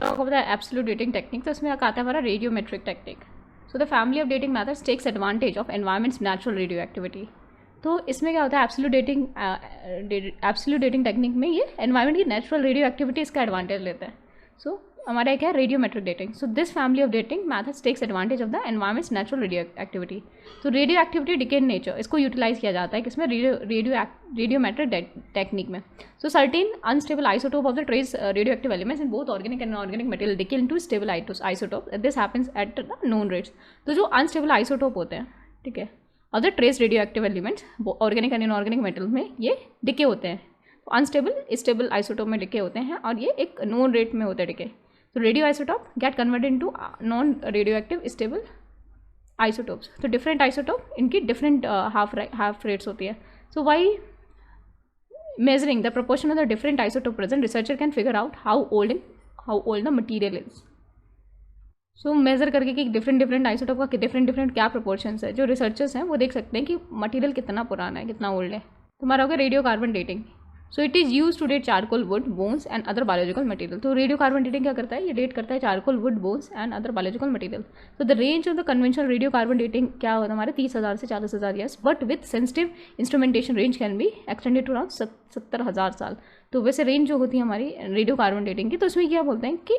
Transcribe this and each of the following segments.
talk about the absolute dating technique, तो इसमें आता है हमारा radiometric technique. So the family of dating methods takes advantage of environments natural radio activity. तो इसमें क्या होता है, एब्सोल्यूट डेटिंग टेक्निक में ये एनवायरमेंट की नेचुरल रेडियो एक्टिविटी इसका एडवांटेज लेते हैं. सो हमारा क्या है, radiometric dating. So this family of dating methods takes advantage of the environment's natural radio activity. तो radioactivity decay in nature, इसको यूटिलाइज किया जाता है किसमें, रेडियोमेट्रिक टेक्निक में. So certain unstable isotope of the trace radioactive elements in both organic and inorganic material decay into stable isotope. This happens at the known rates. तो जो unstable isotope होते हैं, ठीक है, और the trace radioactive elements organic and inorganic metal में ये decay होते हैं. तो अनस्टेबल स्टेबल आइसोटोप में डिके होते हैं और ये एक नॉन रेट में होते हैं डिके. तो radioisotope get converted into non radio active stable isotopes. तो डिफरेंट आइसोटोप इनकी डिफरेंट हाफ रेट्स होती है. So by measuring the proportion of the different isotope present, researcher can figure out how old the material is. So measure करके कि different isotope का different क्या proportions है, जो रिसर्चर्स हैं वो देख सकते हैं कि मटेरियल कितना पुराना है, कितना ओल्ड है. तुम्हारा होगा radiocarbon dating. So it is use to date charcoal, wood, bones and other biological material. तो रेडियो कार्बन डेटिंग क्या करता है, ये डेट करता है charcoal, wood, bones and other biological material. तो the range of the conventional radiocarbon dating क्या होता है हमारे 30,000 से 40,000 years, but with sensitive instrumentation range can be extended to around 70,000 साल. तो वैसे रेंज जो होती है हमारी रेडियो कार्बन डेटिंग की, तो उसमें क्या बोलते हैं कि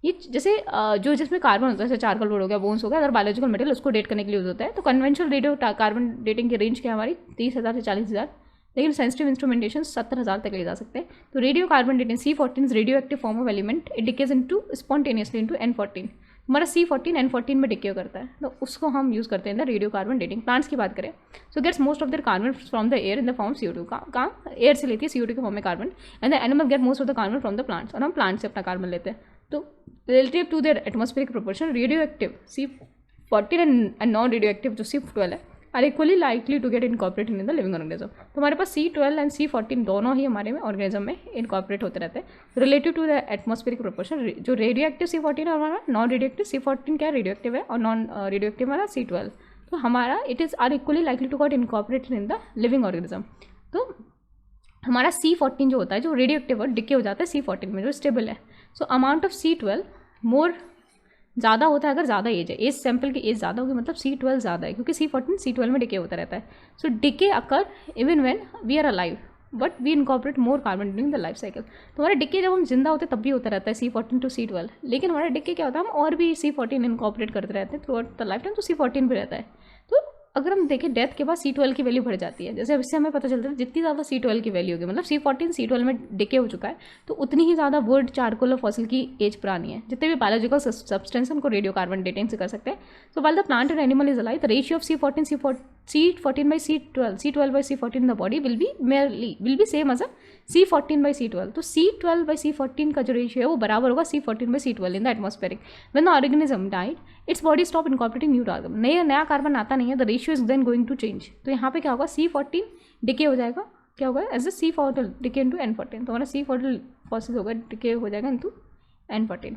ये जैसे जो जिसमें कार्बन होता है, जैसे चारकोल, वुड हो गया, बोन्स हो गया, अदर बायोलॉजिकल मटेरियल, उसको डेट करने के लिए यूज होता है. तो कन्वेंशनल रेडियो कार्बन डेटिंग की रेंज क्या है हमारी 30,000 से 40,000, लेकिन सेंसिटिव इंस्ट्रूमेंटेशन 70,000 तक ले जा सकते हैं. तो radiocarbon dating C14 radio active form of element, it decays into spontaneously into N14. हमारा C14 N14 में डिके करता है, तो उसको हम यूज़ करते हैं the radiocarbon dating. Plants की बात करें, so gets most of their carbon from the air in the form CO2. कहाँ एयर से लेती है CO2 के फॉर्म में carbon, and the animal get most of the carbon from the plants, और हम प्लांट से अपना कार्बन लेते हैं. तो relative to their atmospheric proportion, radio active C14 and non radio active जो C12 है are equally likely to get incorporated in the living organism. तो हमारे पास C12 एंड C14 दोनों ही हमारे में ऑर्गेनिज्म में इनकॉर्पोरेट होते रहते हैं. Relative to the atmospheric proportion, जो रेडियो एक्टिव C14 है हमारा, नॉन रेडियो एक्टिव C14 क्या रेडियो एक्टिव है, और नॉन रेडियो एक्टिव हमारा C12. तो हमारा it is are equally likely to get incorporated in the living organism. तो हमारा C14 जो होता है, जो रेडियो एक्टिव है, डिके हो जाता है C14 में, जो स्टेबल है. सो अमाउंट ऑफ C12 मोर ज़्यादा होता है अगर ज़्यादा एज है, एज सैम्पल की एज ज़्यादा होगी, मतलब C12 ज़्यादा है, क्योंकि C14 C12 में डिके होता रहता है. So decay occur even when we are alive, but we incorporate more carbon during the life cycle. तो हमारा डिके जब हम जिंदा होते हैं तब भी होता रहता है C14 टू C12, लेकिन हमारा डिके क्या होता है, हम और भी C14 इनकॉर्पोरेट करते रहते हैं through out the life time, तो C14 भी रहता है. तो अगर हम देखें डेथ के बाद C12 की वैल्यू बढ़ जाती है. जैसे अब इससे हमें पता चलता है जितनी ज़्यादा C12 की वैल्यू होगी, मतलब C14 C12 में डिके हो चुका है, तो उतनी ही ज़्यादा वुड, चारकोल और फॉसिल की एज पुरानी है. जितने भी बायोलॉजिकल सब्सटेंस उनको रेडियो कार्बन डेटिंग से कर सकते हैं. So while the plant and animal is alive, the ratio of C14 by C12 by C14 in the body will be same as a C14 by C12. तो C12 by C14 का जो ratio है वो बराबर होगा C14 by C12 in the atmospheric. When the organism died, its body stop incorporating new carbon, नया carbon आता नहीं है, the ratio is then going to change. तो यहाँ पे क्या होगा, C14 डिके हो जाएगा, क्या होगा as a C14 decay into N14. तो हमारा C14 फॉसिल होगा, डिके हो जाएगा इंटू N14.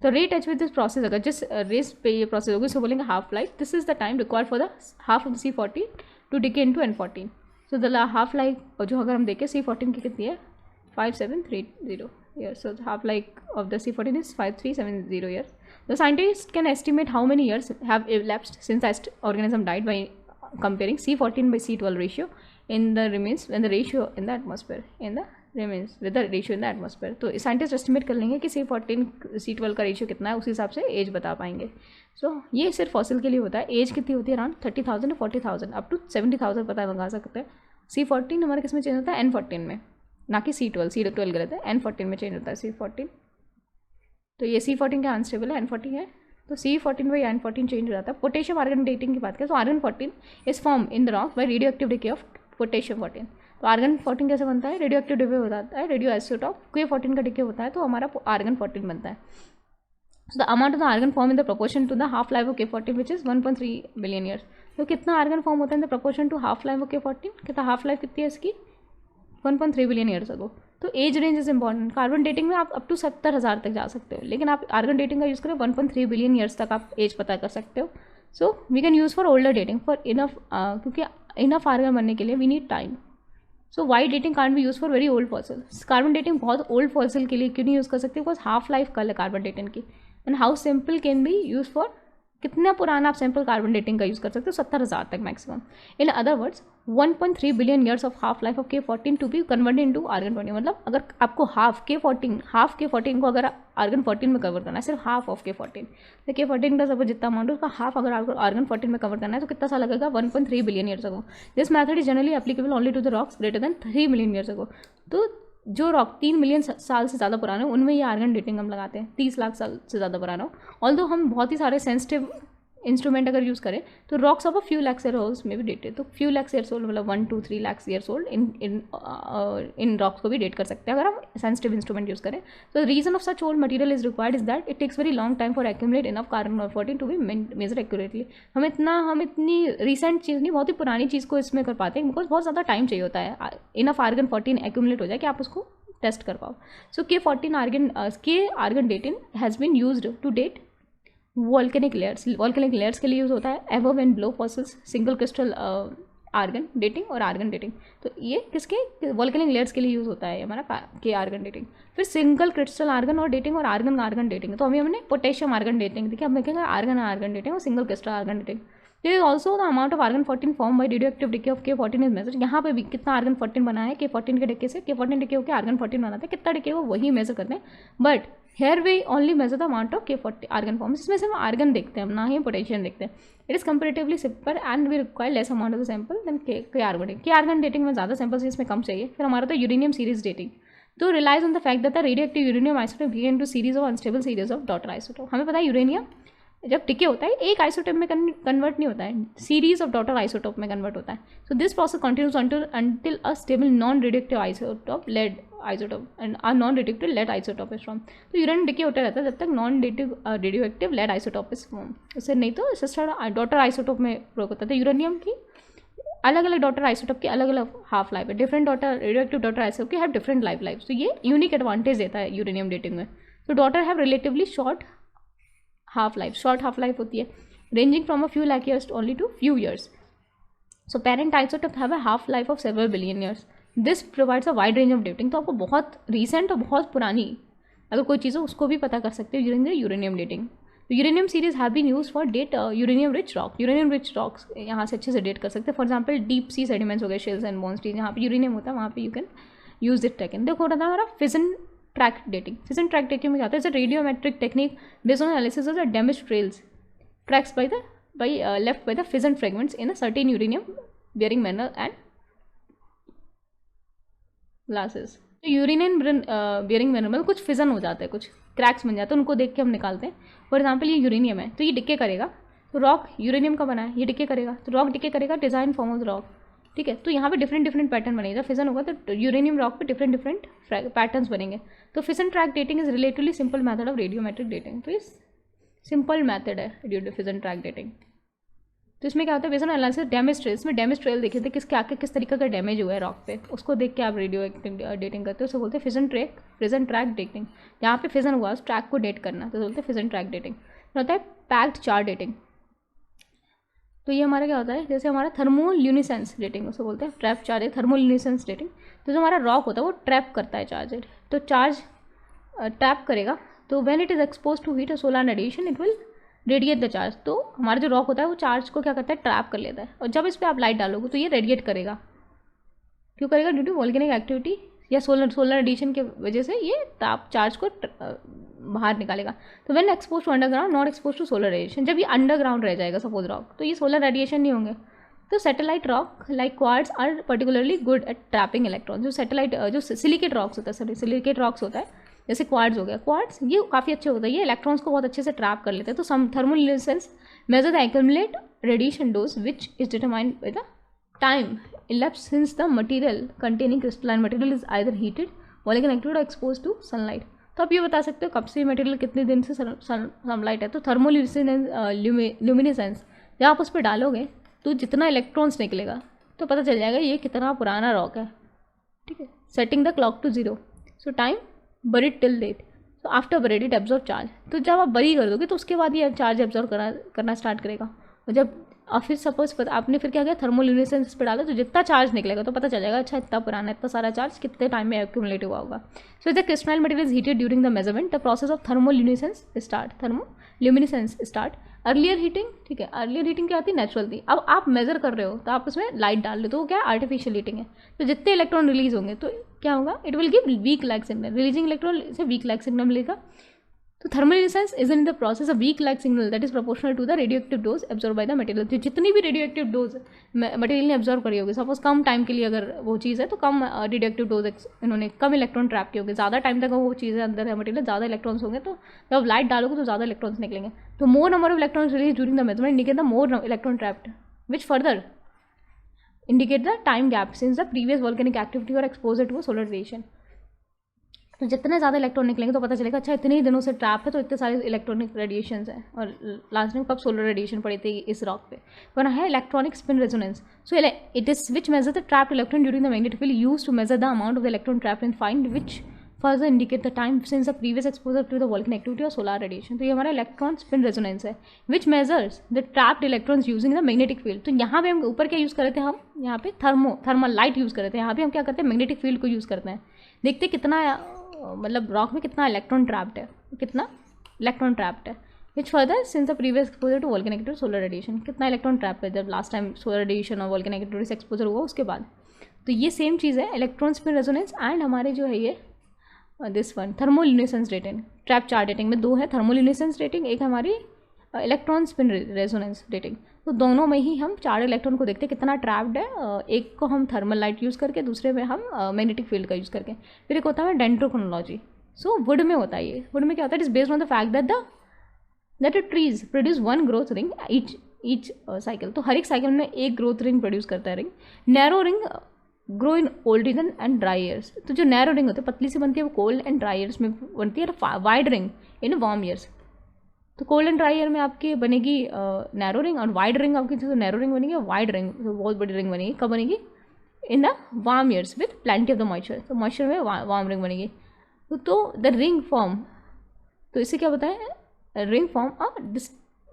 तो rate each with this process, अगर जिस रेस पे ये प्रोसेस होगी उसको बोलेंगे half life. This is the time required for the half of C14 to decay into N14. So the half life जो अगर हम देखें C14 की कितनी है 5730 years. So half life of the C14 is 5370 years. The scientist can estimate how many years have elapsed since the organism died by comparing C14 by C12 ratio in the remains when the ratio in the atmosphere in the remains with the ratio in the atmosphere. तो scientist estimate कर लेंगे कि C14 C12 का ratio कितना है, उस हिसाब से एज बता पाएंगे. सो ये सिर्फ फॉसिल के लिए होता है. एज कितनी होती है, अराउंड 30,000 to 40,000 अप टू 70,000 पता लगा सकते हैं. C14 हमारे किस में चेंज होता है, N14 में, ना कि C12 गलत है, N14 में चेंज होता है C14. तो ये C14 का अनस्टेबल है, N14 है, तो C14 बाई N14 चेंज हो जाता है. पोटेशियम आर्गन डेटिंग की बात करें तो argon 14 is form in the rock by radio active decay of potassium 14. तो आर्गन 14 कैसे बनता है, रेडियो एक्टिव डिके हो जाता है, रेडियो आइसोटोप K14 का डिके होता है, तो हमारा आर्गन 14 बनता है. So the amount of the argon form in the proportion to the half life of K14 which is 1.3 billion years. तो कितना आर्गन फॉर्म होता है in the proportion to half life of K14, कितना half life कितनी है इसकी 1.3 billion years ago. तो age range is important. Carbon dating में आप अप टू 70,000 तक जा सकते हो, लेकिन आप आर्गन डेटिंग का यूज़ करें 1.3 बिलियन ईयर्स तक आप एज पता कर सकते हो. So we can use for older dating for enough, क्योंकि इनफ आर्गन बनने के लिए we need time. So why dating can't be use for very old fossil. Carbon dating बहुत ओल्ड फॉसिल के लिए क्यों नहीं यूज़ कर सकते? बिकॉज हाफ लाइफ कल है कार्बन डेटिंग की. And how simple can be use for, कितना पुराना आप सैम्पल कार्बन डेटिंग का यूज़ कर सकते हो? 70,000 तक maximum. In other words 1.3 billion years of half life of K14 to be converted into argon 14. मतलब अगर आपको हाफ K14 को अगर आर्गन 14 में कवर करना है, सिर्फ हाफ ऑफ K14, तो K14 का सब जितना अमाउंट है उसका हाफ अगर आर्गन 14 में कवर करना है तो कितना सा लगेगा? 1.3 billion years ago. This method is generally applicable only to the rocks greater than 3 million years ago. तो जो रॉक 3 मिलियन साल से ज़्यादा पुराने हो उनमें ये आर्गन डेटिंग हम लगाते हैं. 30 लाख साल से ज़्यादा पुराना हो. ऑल्दो हम बहुत ही सारे सेंसिटिव इंस्ट्रूमेंट अगर यूज़ करें तो rocks of a few lakhs year old में भी डेटेड. तो फ्यू लैक्स ईयर्स ओल्ड मतलब 1 to 3 lakh years old in rocks को भी डेट कर सकते हैं अगर हम सेंसिटिव इंस्ट्रूमेंट यूज़ करें. तो reason of such old material is required is that it takes very long time for accumulate enough carbon 14 to be measure accurately. हम इतनी रिसेंट चीज़ नहीं, बहुत ही पुरानी चीज़ को इसमें कर पाते हैं बिकॉज बहुत ज़्यादा टाइम चाहिए होता है इनफ आर्गन 14 एक्यूमुलेट हो जाए कि आप उसको टेस्ट कर पाओ. So K14 argon dating has been used to date volcanic layers के लिए यूज़ होता है. Above and below fossils, single crystal argon dating और आर्गन डेटिंग. तो ये किसके? वॉल्केनिक लेयर्स के लिए यूज़ होता है हमारा के आर्गन डेटिंग. फिर सिंगल क्रिस्टल आर्गन और डेटिंग और आर्गन डेटिंग. तो अभी हमने पोटेशियम आर्गन डेटिंग देखिए. अब देखेंगे आर्गन डेटिंग और single crystal argon dating. There is also the amount of argon 14 formed by radioactive decay of K14 is measured. यहाँ पे भी कितना आर्गन 14 बना है K14 के डिके से. K14 डिके होकर आर्गन 14 बनाते हैं. कितना डिके हो वही मेजर करते हैं. But here we only measure the amount of K14 argon form. इसमें सिर्फ आर्गन देखते हैं हम, ना ही पोटेशियम देखते हैं. It is comparatively simple and we require less amount of the sample than K argon dating में ज़्यादा सैंपल्स इसमें कम चाहिए. फिर हमारा तो यूरेनियम सीरीज डेटिंग. तो relies on the fact that the radioactive uranium isotope begin into series of unstable series of daughter isotope. हमें पता है यूरेनियम जब डिके होता है एक आइसोटोप में कन्वर्ट नहीं होता है, सीरीज ऑफ डॉटर आइसोटोप में कन्वर्ट होता है. So this process continues until a stable non radioactive isotope lead isotope and a non radioactive lead isotope is form. तो यूरेनियम डिके होता रहता है जब तक non radioactive lead isotope is form. उससे नहीं तो सिस्टर डॉटर आइसोटोप में प्रयोग होता है. तो यूरेनियम की अलग अलग डॉटर आइसोटोप की अलग अलग हाफ लाइफ है. Different daughter radioactive daughter isotope की हैव डिफरेंट लाइफ. तो ये यूनिक एडवांटेज देता है यूरेनियम डेटिंग में. तो daughter have relatively short half life होती है ranging from a few lakh years only to few years. So parent isotope have a half life of several billion years. This provides a wide range of dating. तो आपको बहुत recent और बहुत पुरानी अगर कोई चीज़ हो उसको भी पता कर सकते हो यूजिंग यूरेनियम डेटिंग. तो uranium series have been use for date uranium rich rocks. यहाँ से अच्छे से डेट कर सकते हैं. For example deep sea sediments हो गए, शेल्स एंड बोन्स, जहाँ पे यूरेनियम होता है वहाँ पे you can use this technique. देखो रहा था हमारा फिजन ट्रैक डेटिंग में क्या होता है? Radiometric technique based on analysis of the damage tracks left by the fission fragments in a certain uranium bearing mineral and glasses. तो यूरेनियम बेयरिंग मिनरल कुछ फिजन हो जाता है, कुछ क्रैक्स बन जाते हैं, उनको देख के हम निकालते हैं. फॉर एग्जाम्पल ये यूरेनियम है तो ये डिके करेगा. तो रॉक यूरेनियम का बना है, ये डिके करेगा तो रॉक डिके करेगा डिजाइन फॉर्म ऑफ रॉक. ठीक है. तो यहाँ पे डिफरेंट पैटर्न बनेगा. फिजन होगा तो यूरेनियम रॉक पे डिफरेंट पैटर्न्स बनेंगे. तो fission track dating is relatively simple method of radiometric dating. तो ये सिंपल मेथड है फिजन ट्रैक डेटिंग. तो इसमें क्या होता है? Based on analysis damage trail. इसमें डैमेज ट्रेल देखे थे किस तरीके का डैमेज हुआ है रॉक पे, उसको देख के आप रेडियो डेटिंग करते हो. उसको बोलते हैं फिजन ट्रैक डेटिंग. जहाँ पे फिजन हुआ उस ट्रैक को डेट करना तो बोलते हैं फिजन ट्रैक डेटिंग. होता है पैक्ड चार डेटिंग. तो ये हमारा क्या होता है? जैसे हमारा थर्मोल्यूमिनेसेंस डेटिंग उसको बोलते हैं ट्रैप चार्ज, थर्मोल्यूमिनेसेंस डेटिंग. तो जो हमारा रॉक होता है वो ट्रैप करता है चार्ज. तो चार्ज ट्रैप करेगा तो when it is expose to heat और solar radiation it will radiate the charge. तो हमारा जो रॉक होता है वो चार्ज को क्या करता है? ट्रैप कर लेता है. और जब इस पर आप लाइट डालोगे तो ये रेडिएट करेगा. क्यों करेगा? ड्यू टू वोल्केनिक एक्टिविटी या सोलर रेडिएशन की वजह से ये ताप चार्ज को बाहर निकालेगा. तो when expose to underground not expose to solar radiation. जब ये अंडरग्राउंड रह जाएगा सपोज रॉक तो ये सोलर रेडिएशन नहीं होंगे. तो satellite rock like quartz are particularly good at trapping electron. जो सैटेलाइट जो सिलिकेट रॉक्स होता है जैसे क्वार्ट्ज हो गया, क्वार्ट्ज ये काफ़ी अच्छे होता है, ये इलेक्ट्रॉन्स को बहुत अच्छे से ट्रैप कर लेते हैं. तो some thermoluminescence measure the accumulate radiation dose which is determined by the time elapsed since the material containing crystalline material is either heated, volcanic activity or exposed to sunlight. तो आप ये बता सकते हो कब से मटेरियल कितने दिन से सनलाइट है. तो थर्मोल्यूमिनेसेंस जब आप उस पर डालोगे तो जितना इलेक्ट्रॉन्स निकलेगा तो पता चल जाएगा ये कितना पुराना रॉक है. ठीक है. Setting the clock to 0. So time buried till date. तो after buried it absorb charge. तो जब आप बरी कर दोगे तो उसके बाद ये चार्ज एब्जॉर्ब करना स्टार्ट करेगा. और जब और फिर सपोज आपने फिर क्या किया, थर्मोल्यूमिनेसेंस पे डाला तो जितना चार्ज निकलेगा तो पता चल जाएगा अच्छा इतना पुराना इतना सारा चार्ज कितने टाइम में एक्यूमुलेट हुआ होगा. So the crystalline material is heated during the measurement, the process of thermoluminescence start. Earlier heating, ठीक है, अर्लियर हीटिंग क्या आती है, नेचुरल थी. अब आप मेजर कर रहे हो तो आप उसमें लाइट डाल रहे हो तो वो क्या आर्टिफिशियल हीटिंग है. तो जितने इलेक्ट्रॉन रिलीज होंगे तो क्या होगा, it will give weak like signal, releasing electron से वीक लाइक सिग्नल मिलेगा. तो thermoluminescence is in the process of weak like signal that is proportional to the radioactive dose absorb by the material. तो जितनी भी radioactive dose material ने absorb करी होगी, suppose कम time के लिए अगर वो चीज़ है तो कम रेडियोएक्टिव डोज इन्होंने कम इलेक्ट्रॉन ट्रैप किए होंगे. ज़्यादा टाइम तक वो चीज़ें अंदर है मटेरियल, ज़्यादा इलेक्ट्रॉन्स होंगे तो जब लाइट डालोगे तो ज़्यादा इलेक्ट्रॉन्स निकलेंगे. तो मोर number of electrons release during the measurement indicate the more electron trapped, which further indicate the time gap since the previous volcanic activity or exposure to a solar radiation. तो जितने ज़्यादा electron निकलेंगे तो पता चलेगा अच्छा इतने ही दिनों से ट्रैप है तो इतने सारे इलेक्ट्रॉनिक रेडिएशंस हैं. और लास्ट टाइम कब सोलर रेडिएशन पड़ी थी इस रॉक पे, वरना है electronic spin resonance. So it is which measure the trapped electron during the magnetic field use to measure the amount of the electron trapped and find which further indicate the time since the previous exposure to the volcanic activity और solar radiation. तो ये हमारा electron spin resonance है which measures the trapped electrons using the magnetic field. तो यहाँ पे हम ऊपर क्या यूज़ कर रहे थे, हम यहाँ पे थर्मल लाइट यूज़ कर रहे थे. यहाँ पे हम क्या करते हैं, मैग्नेटिक फील्ड को यूज़ करते हैं. देखते कितना मतलब रॉक में कितना इलेक्ट्रॉन ट्रैप्ड है, कितना इलेक्ट्रॉन ट्रैप्ड है. Which further since the previous exposure to volcanic activity solar radiation, कितना इलेक्ट्रॉन ट्रैप है जब लास्ट टाइम सोलर रेडिएशन और वोल्केनिक एक्टिविटी से एक्सपोजर हुआ उसके बाद. तो ये सेम चीज़ है इलेक्ट्रॉन स्पिन रेजोनेंस एंड हमारे जो है ये this one thermoluminescence rating. Trap charge rating में दो है, थर्मोल्यूमिनेसेंस रेटिंग, एक हमारी इलेक्ट्रॉन स्पिन रेजोनेंस रेटिंग. तो दोनों में ही हम चार इलेक्ट्रॉन को देखते हैं कितना ट्रैप्ड है. एक को हम थर्मल लाइट यूज़ करके, दूसरे में हम मैग्नेटिक फील्ड का यूज़ करके. फिर एक होता है डेंड्रोक्रोनोलॉजी. सो वुड में होता है ये, वुड में क्या होता है, it is based on the fact that trees produce one growth ring each cycle. तो हर एक साइकिल में एक ग्रोथ रिंग प्रोड्यूस करता है ring. Narrow ring grow in old region and dry years. तो जो नैरो रिंग होती है पतली सी बनती है वो कोल्ड एंड ड्राई ईयर्स में बनती है. Wide ring in warm years. तो कोल्ड एंड ड्राई ईयर में आपकी बनेगी नैरो रिंग और वाइड रिंग आपकी जो नैरो रिंग बनेगी वाइड रिंग तो बहुत बड़ी रिंग बनेगी. कब बनेगी, in the warm years with plenty of the moisture. तो मॉइस्चर में वार्म रिंग बनेगी. तो द रिंग फॉर्म, तो इससे क्या बताएं, ring form a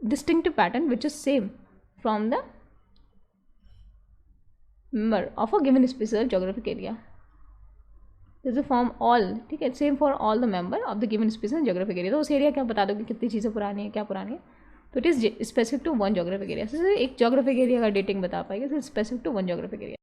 distinctive pattern which is same from the member of a given specific geographic area. This is form all, ठीक है, same for all the member of the given specific geographic area. तो उस area क्या बता दोगे कितनी चीज़ें पुरानी है क्या पुरानी है. तो it is specific to one geographic area. एक जोग्राफिक एरिया का डेटिंग बता पाएंगे, specific to one geographic area.